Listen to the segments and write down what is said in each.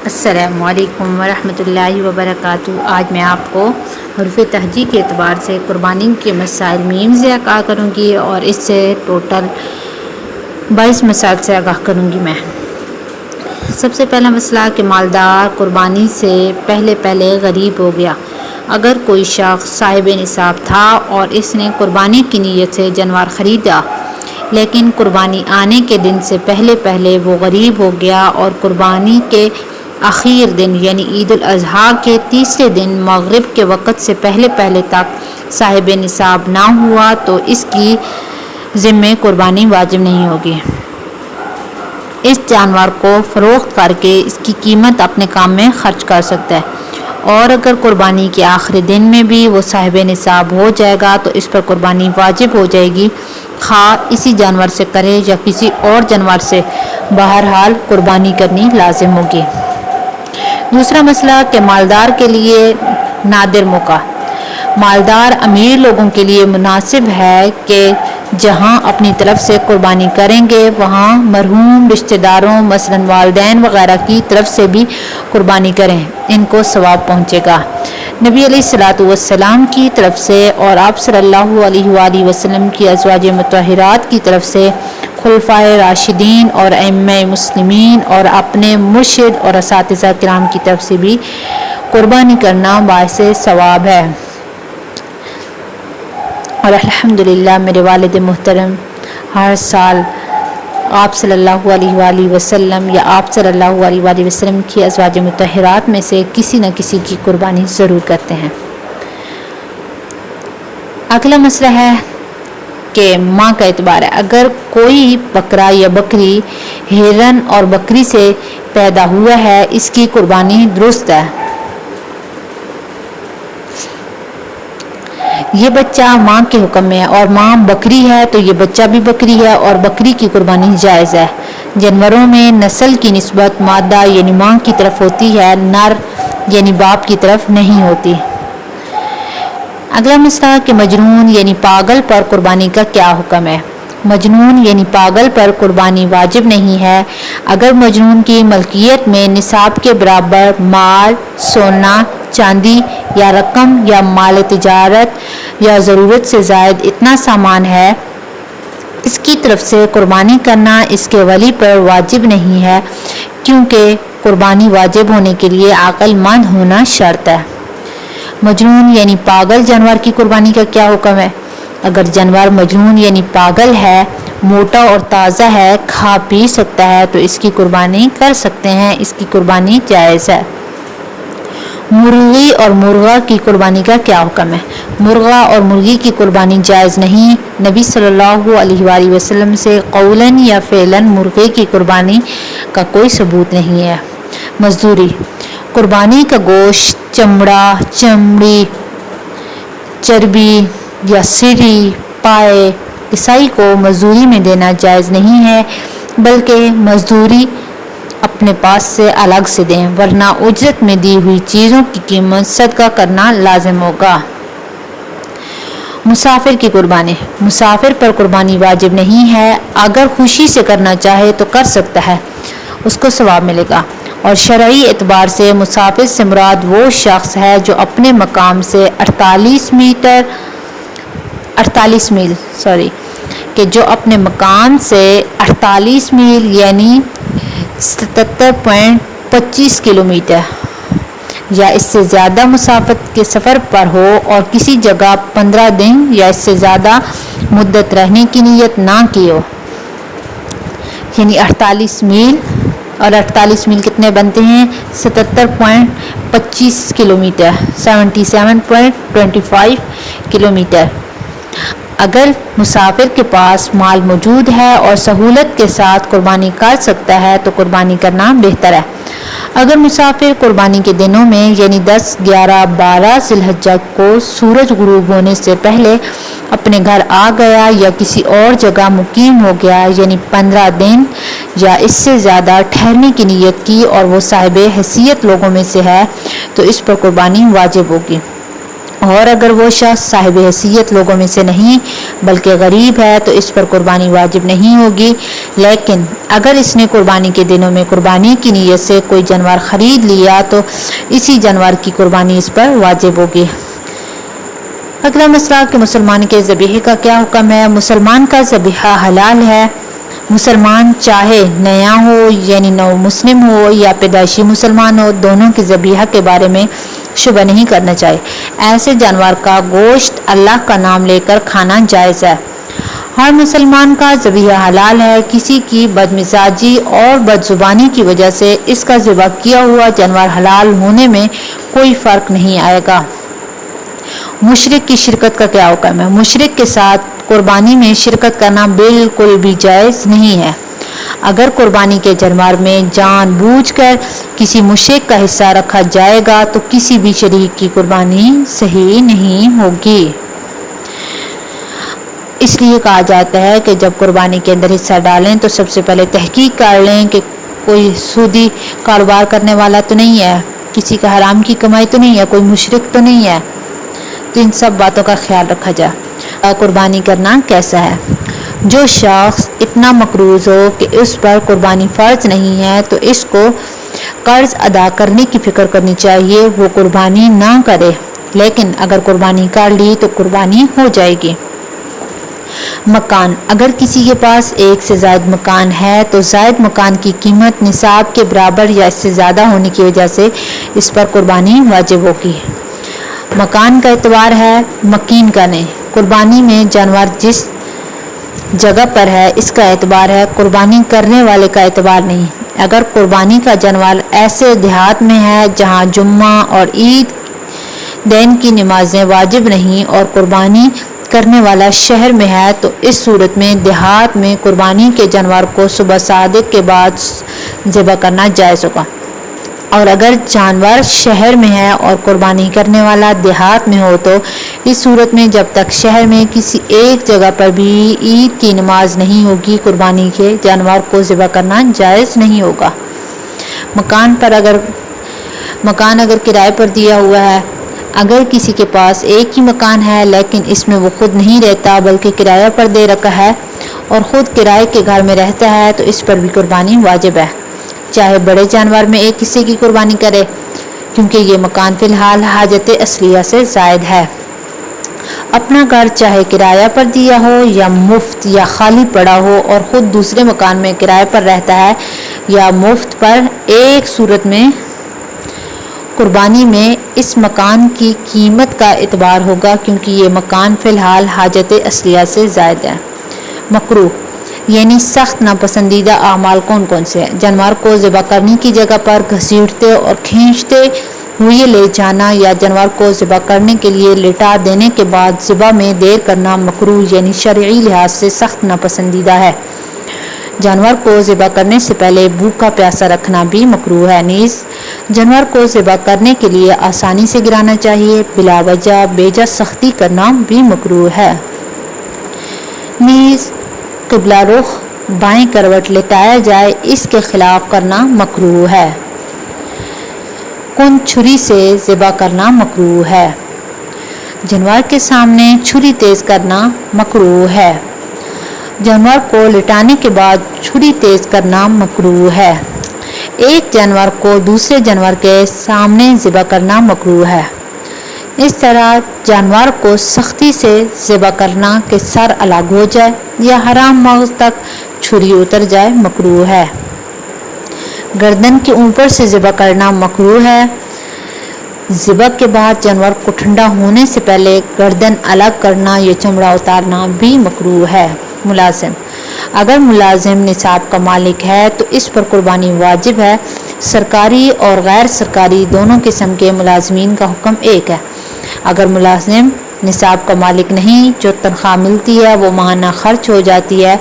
السلام علیکم ورحمۃ اللہ وبرکاتہ۔ آج میں آپ کو حروف تہجی کے اعتبار سے قربانی کے مسائل میم سے آگاہ کروں گی اور اس سے ٹوٹل 22 مسائل سے آگاہ کروں گی۔ میں سب سے پہلا مسئلہ کہ مالدار قربانی سے پہلے غریب ہو گیا۔ اگر کوئی شخص صاحب نصاب تھا اور اس نے قربانی کی نیت سے جانور خریدا، لیکن قربانی آنے کے دن سے پہلے وہ غریب ہو گیا اور قربانی کے آخر دن یعنی عید الاضحیٰ کے تیسرے دن مغرب کے وقت سے پہلے تک صاحب نصاب نہ ہوا تو اس کی ذمہ قربانی واجب نہیں ہوگی۔ اس جانور کو فروخت کر کے اس کی قیمت اپنے کام میں خرچ کر سکتا ہے، اور اگر قربانی کے آخری دن میں بھی وہ صاحب نصاب ہو جائے گا تو اس پر قربانی واجب ہو جائے گی، خواہ اسی جانور سے کرے یا کسی اور جانور سے، بہرحال قربانی کرنی لازم ہوگی۔ دوسرا مسئلہ کہ مالدار کے لیے نادر موقع۔ مالدار امیر لوگوں کے لیے مناسب ہے کہ جہاں اپنی طرف سے قربانی کریں گے وہاں مرحوم رشتہ داروں مثلاً والدین وغیرہ کی طرف سے بھی قربانی کریں، ان کو ثواب پہنچے گا۔ نبی علیہ الصلوۃ والسلام کی طرف سے اور آپ صلی اللہ علیہ وآلہ وسلم کی ازواج مطہرات کی طرف سے، خلفائے راشدین اور ائمہ مسلمین اور اپنے مرشد اور اساتذہ کرام کی طرف سے بھی قربانی کرنا باعث ثواب ہے۔ اور الحمدللہ میرے والد محترم ہر سال آپ صلی اللہ علیہ وآلہ وسلم یا آپ صلی اللہ علیہ وآلہ وسلم کی ازواج مطہرات میں سے کسی نہ کسی کی قربانی ضرور کرتے ہیں۔ اگلا مسئلہ ہے کہ ماں کا اعتبار ہے۔ اگر کوئی بکرا یا بکری ہرن اور بکری سے پیدا ہوا ہے، اس کی قربانی درست ہے۔ یہ بچہ ماں کے حکم میں ہے اور ماں بکری ہے تو یہ بچہ بھی بکری ہے اور بکری کی قربانی جائز ہے۔ جانوروں میں نسل کی نسبت مادہ یعنی ماں کی طرف ہوتی ہے، نر یعنی باپ کی طرف نہیں ہوتی۔ اگلا مسئلہ کہ مجنون یعنی پاگل پر قربانی کا کیا حکم ہے۔ مجنون یعنی پاگل پر قربانی واجب نہیں ہے۔ اگر مجنون کی ملکیت میں نصاب کے برابر مال، سونا، چاندی یا رقم یا مال تجارت یا ضرورت سے زائد اتنا سامان ہے، اس کی طرف سے قربانی کرنا اس کے ولی پر واجب نہیں ہے، کیونکہ قربانی واجب ہونے کے لیے عقل مند ہونا شرط ہے۔ مجنون یعنی پاگل جانور کی قربانی کا کیا حکم ہے۔ اگر جانور مجنون یعنی پاگل ہے، موٹا اور تازہ ہے، کھا پی سکتا ہے تو اس کی قربانی کر سکتے ہیں، اس کی قربانی جائز ہے۔ مرغی اور مرغا کی قربانی کا کیا حکم ہے۔ مرغا اور مرغی کی قربانی جائز نہیں۔ نبی صلی اللہ علیہ وآلہ وسلم سے قولاً یا فعلاً مرغے کی قربانی کا کوئی ثبوت نہیں ہے۔ مزدوری۔ قربانی کا گوشت، چمڑا، چمڑی، چربی یا سری، پائے کسائی کو مزدوری میں دینا جائز نہیں ہے، بلکہ مزدوری اپنے پاس سے الگ سے دیں، ورنہ اجرت میں دی ہوئی چیزوں کی قیمت صدقہ کرنا لازم ہوگا۔ مسافر کی قربانی۔ مسافر پر قربانی واجب نہیں ہے، اگر خوشی سے کرنا چاہے تو کر سکتا ہے، اس کو ثواب ملے گا۔ اور شرعی اعتبار سے مسافر سے مراد وہ شخص ہے جو اپنے مقام سے 48 میل کہ جو اپنے مقام سے 48 میل یعنی 77.25 کلومیٹر یا اس سے زیادہ مسافت کے سفر پر ہو اور کسی جگہ 15 دن یا اس سے زیادہ مدت رہنے کی نیت نہ کی ہو، یعنی 48 میل اور 48 میل کتنے بنتے ہیں 77.25 کلومیٹر 77.25 کلومیٹر۔ اگر مسافر کے پاس مال موجود ہے اور سہولت کے ساتھ قربانی کر سکتا ہے تو قربانی کرنا بہتر ہے۔ اگر مسافر قربانی کے دنوں میں یعنی 10، 11، 12 ذی الحجہ کو سورج غروب ہونے سے پہلے اپنے گھر آ گیا یا کسی اور جگہ مقیم ہو گیا، یعنی 15 دن یا اس سے زیادہ ٹھہرنے کی نیت کی اور وہ صاحب حیثیت لوگوں میں سے ہے تو اس پر قربانی واجب ہوگی۔ اور اگر وہ شخص صاحب حیثیت لوگوں میں سے نہیں بلکہ غریب ہے تو اس پر قربانی واجب نہیں ہوگی، لیکن اگر اس نے قربانی کے دنوں میں قربانی کی نیت سے کوئی جانور خرید لیا تو اسی جانور کی قربانی اس پر واجب ہوگی۔ اگلا مسئلہ کہ مسلمان کے ذبیحے کا کیا حکم ہے۔ مسلمان کا ذبیحہ حلال ہے۔ مسلمان چاہے نیا ہو یعنی نو مسلم ہو یا پیدائشی مسلمان ہو، دونوں کے ذبیحہ کے بارے میں شبہ نہیں کرنا چاہیے۔ ایسے جانور کا گوشت اللہ کا نام لے کر کھانا جائز ہے۔ ہر مسلمان کا ذبیحہ حلال ہے۔ کسی کی بدمزاجی اور بدزبانی کی وجہ سے اس کا ذبح کیا ہوا جانور حلال ہونے میں کوئی فرق نہیں آئے گا۔ مشرک کی شرکت کا کیا حکم ہے۔ مشرک کے ساتھ قربانی میں شرکت کرنا بالکل بھی جائز نہیں ہے۔ اگر قربانی کے جانور میں جان بوجھ کر کسی مشرک کا حصہ رکھا جائے گا تو کسی بھی شریک کی قربانی صحیح نہیں ہوگی۔ اس لیے کہا جاتا ہے کہ جب قربانی کے اندر حصہ ڈالیں تو سب سے پہلے تحقیق کر لیں کہ کوئی سودی کاروبار کرنے والا تو نہیں ہے، کسی کا حرام کی کمائی تو نہیں ہے، کوئی مشرک تو نہیں ہے۔ تو ان سب باتوں کا خیال رکھا جائے۔ قربانی کرنا کیسا ہے۔ جو شخص اتنا مقروض ہو کہ اس پر قربانی فرض نہیں ہے تو اس کو قرض ادا کرنے کی فکر کرنی چاہیے، وہ قربانی نہ کرے، لیکن اگر قربانی کر لی تو قربانی ہو جائے گی۔ مکان، اگر کسی کے پاس ایک سے زائد مکان ہے تو زائد مکان کی قیمت نصاب کے برابر یا اس سے زیادہ ہونے کی وجہ سے اس پر قربانی واجب ہوگی۔ مکان کا اعتبار ہے، مکین کا نہیں۔ قربانی میں جانور جس جگہ پر ہے اس کا اعتبار ہے، قربانی کرنے والے کا اعتبار نہیں۔ اگر قربانی کا جانور ایسے دیہات میں ہے جہاں جمعہ اور عید دین کی نمازیں واجب نہیں اور قربانی کرنے والا شہر میں ہے تو اس صورت میں دیہات میں قربانی کے جانور کو صبح صادق کے بعد ذبح کرنا جائز ہوگا، اور اگر جانور شہر میں ہے اور قربانی کرنے والا دیہات میں ہو تو اس صورت میں جب تک شہر میں کسی ایک جگہ پر بھی عید کی نماز نہیں ہوگی قربانی کے جانور کو ذبح کرنا جائز نہیں ہوگا۔ مکان اگر کرائے پر دیا ہوا ہے، اگر کسی کے پاس ایک ہی مکان ہے لیکن اس میں وہ خود نہیں رہتا بلکہ کرایہ پر دے رکھا ہے اور خود کرائے کے گھر میں رہتا ہے تو اس پر بھی قربانی واجب ہے، چاہے بڑے جانور میں ایک حصے کی قربانی کرے، کیونکہ یہ مکان فی الحال حاجت اصلیہ سے زائد ہے۔ اپنا گھر چاہے کرایہ پر دیا ہو یا مفت یا خالی پڑا ہو اور خود دوسرے مکان میں کرایہ پر رہتا ہے یا مفت پر، ایک صورت میں قربانی میں اس مکان کی قیمت کا اعتبار ہوگا کیونکہ یہ مکان فی الحال حاجت اصلیہ سے زائد ہے۔ مکروہ یعنی سخت ناپسندیدہ اعمال کون کون سے ہیں۔ جانور کو ذبح کرنے کی جگہ پر گھسیٹتے اور کھینچتے ہوئے لے جانا یا جانور کو ذبح کرنے کے لیے لٹا دینے کے بعد ذبح میں دیر کرنا مکروہ یعنی شرعی لحاظ سے سخت ناپسندیدہ ہے۔ جانور کو ذبح کرنے سے پہلے بھوکا پیاسا رکھنا بھی مکروہ ہے۔ نیز جانور کو ذبح کرنے کے لیے آسانی سے گرانا چاہیے، بلا وجہ بیجا سختی کرنا بھی مکروہ ہے۔ نیز قبلہ رخ بائیں کروٹ لٹایا جائے اس کے خلاف کرنا مکروہ ہے۔ کن چھری سے ذبح کرنا مکروہ ہے۔ جانور کے سامنے چھری تیز کرنا مکروہ ہے۔ جانور کو لٹانے کے بعد چھری تیز کرنا مکروہ ہے۔ ایک جانور کو دوسرے جانور کے سامنے ذبح کرنا مکروہ ہے۔ اس طرح جانور کو سختی سے ذبح کرنا کہ سر الگ ہو جائے یا حرام مغز تک چھری اتر جائے مکروہ ہے۔ گردن کے اوپر سے ذبح کرنا مکروہ ہے۔ ذبح کے بعد جانور کو ٹھنڈا ہونے سے پہلے گردن الگ کرنا یا چمڑا اتارنا بھی مکروہ ہے۔ ملازم، اگر ملازم نصاب کا مالک ہے تو اس پر قربانی واجب ہے۔ سرکاری اور غیر سرکاری دونوں قسم کے ملازمین کا حکم ایک ہے۔ اگر ملازم نصاب کا مالک نہیں، جو تنخواہ ملتی ہے وہ ماہانہ خرچ ہو جاتی ہے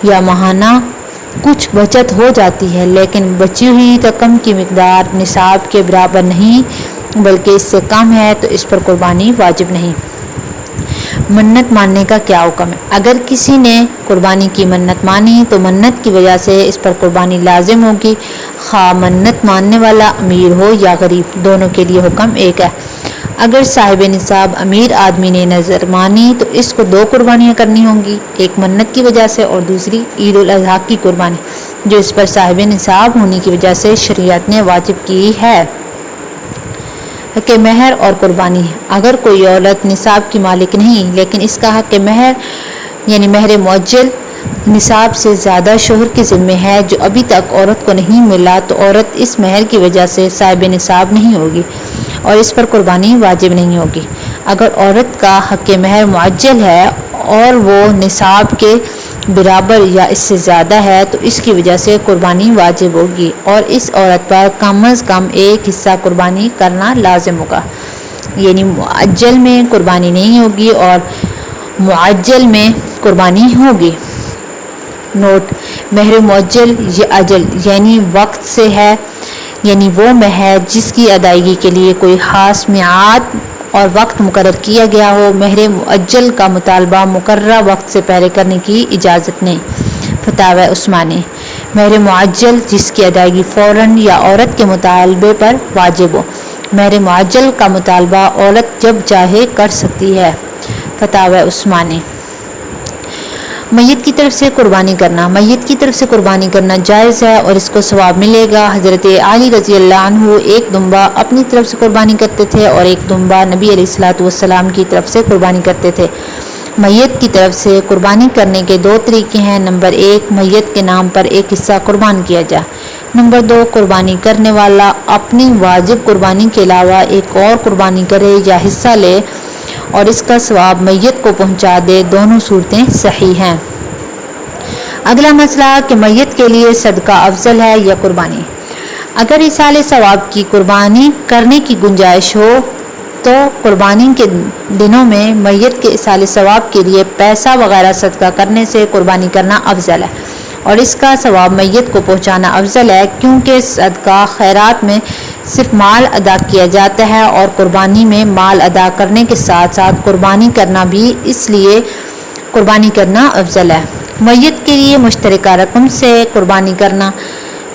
یا ماہانہ کچھ بچت ہو جاتی ہے لیکن بچی ہوئی رقم کی مقدار نصاب کے برابر نہیں بلکہ اس سے کم ہے تو اس پر قربانی واجب نہیں۔ منت ماننے کا کیا حکم ہے؟ اگر کسی نے قربانی کی منت مانی تو منت کی وجہ سے اس پر قربانی لازم ہوگی، خواہ منت ماننے والا امیر ہو یا غریب، دونوں کے لیے حکم ایک ہے۔ اگر صاحب نصاب امیر آدمی نے نظر مانی تو اس کو 2 قربانیاں کرنی ہوں گی، ایک منت کی وجہ سے اور دوسری عید الاضحیٰ کی قربانی جو اس پر صاحب نصاب ہونے کی وجہ سے شریعت نے واجب کی ہے۔ حق مہر اور قربانی، اگر کوئی عورت نصاب کی مالک نہیں لیکن اس کا حق مہر یعنی مہر معجل نصاب سے زیادہ شوہر کے ذمہ ہے جو ابھی تک عورت کو نہیں ملا تو عورت اس مہر کی وجہ سے صاحب نصاب نہیں ہوگی اور اس پر قربانی واجب نہیں ہوگی۔ اگر عورت کا حق مہر معجل ہے اور وہ نصاب کے برابر یا اس سے زیادہ ہے تو اس کی وجہ سے قربانی واجب ہوگی اور اس عورت پر کم از کم ایک حصہ قربانی کرنا لازم ہوگا، یعنی معجل میں قربانی نہیں ہوگی اور معجل میں قربانی ہوگی۔ نوٹ: مہر معجل یہ اجل یعنی وقت سے ہے، یعنی وہ مہر جس کی ادائیگی کے لیے کوئی خاص میعاد اور وقت مقرر کیا گیا ہو۔ مہر معجل کا مطالبہ مقررہ وقت سے پہلے کرنے کی اجازت نہیں۔ فتاوی عثمانی: مہر معجل جس کی ادائیگی فوراً یا عورت کے مطالبے پر واجب ہو۔ مہر معجل کا مطالبہ عورت جب چاہے کر سکتی ہے۔ فتاوی عثمانی: میت کی طرف سے قربانی کرنا، میت کی طرف سے قربانی کرنا جائز ہے اور اس کو ثواب ملے گا۔ حضرت علی رضی اللہ عنہ ایک دمبا اپنی طرف سے قربانی کرتے تھے اور ایک دمبا نبی علیہ الصلوۃ والسلام کی طرف سے قربانی کرتے تھے۔ میت کی طرف سے قربانی کرنے کے 2 طریقے ہیں۔ نمبر 1، میت کے نام پر ایک حصہ قربان کیا جائے۔ نمبر 2، قربانی کرنے والا اپنی واجب قربانی کے علاوہ ایک اور قربانی کرے یا حصہ لے اور اس کا ثواب میت کو پہنچا دے، دونوں صورتیں صحیح ہیں۔ اگلا مسئلہ کہ میت کے لیے صدقہ افضل ہے یا قربانی۔ اگر ایصال ثواب کی قربانی کرنے کی گنجائش ہو تو قربانی کے دنوں میں میت کے ایصال ثواب کے لیے پیسہ وغیرہ صدقہ کرنے سے قربانی کرنا افضل ہے اور اس کا ثواب میت کو پہنچانا افضل ہے، کیونکہ صدقہ خیرات میں صرف مال ادا کیا جاتا ہے اور قربانی میں مال ادا کرنے کے ساتھ ساتھ قربانی کرنا بھی، اس لیے قربانی کرنا افضل ہے۔ میت کے لیے مشترکہ رقم سے قربانی کرنا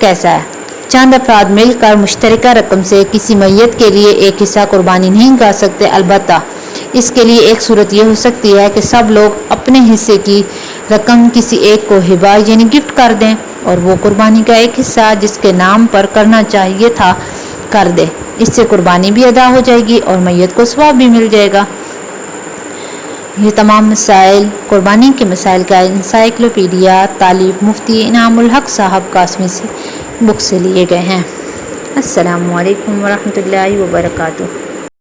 کیسا ہے؟ چند افراد مل کر مشترکہ رقم سے کسی میت کے لیے ایک حصہ قربانی نہیں کر سکتے، البتہ اس کے لیے ایک صورت یہ ہو سکتی ہے کہ سب لوگ اپنے حصے کی رقم کسی ایک کو ہبہ یعنی گفٹ کر دیں اور وہ قربانی کا ایک حصہ جس کے نام پر کرنا چاہیے تھا کر دے۔ اس سے قربانی بھی ادا ہو جائے گی اور میت کو ثواب بھی مل جائے گا۔ یہ تمام مسائل قربانی کے مسائل کا انسائکلوپیڈیا تالیف مفتی انعام الحق صاحب قاسمی سے بک سے لیے گئے ہیں۔ السلام علیکم ورحمۃ اللہ وبرکاتہ۔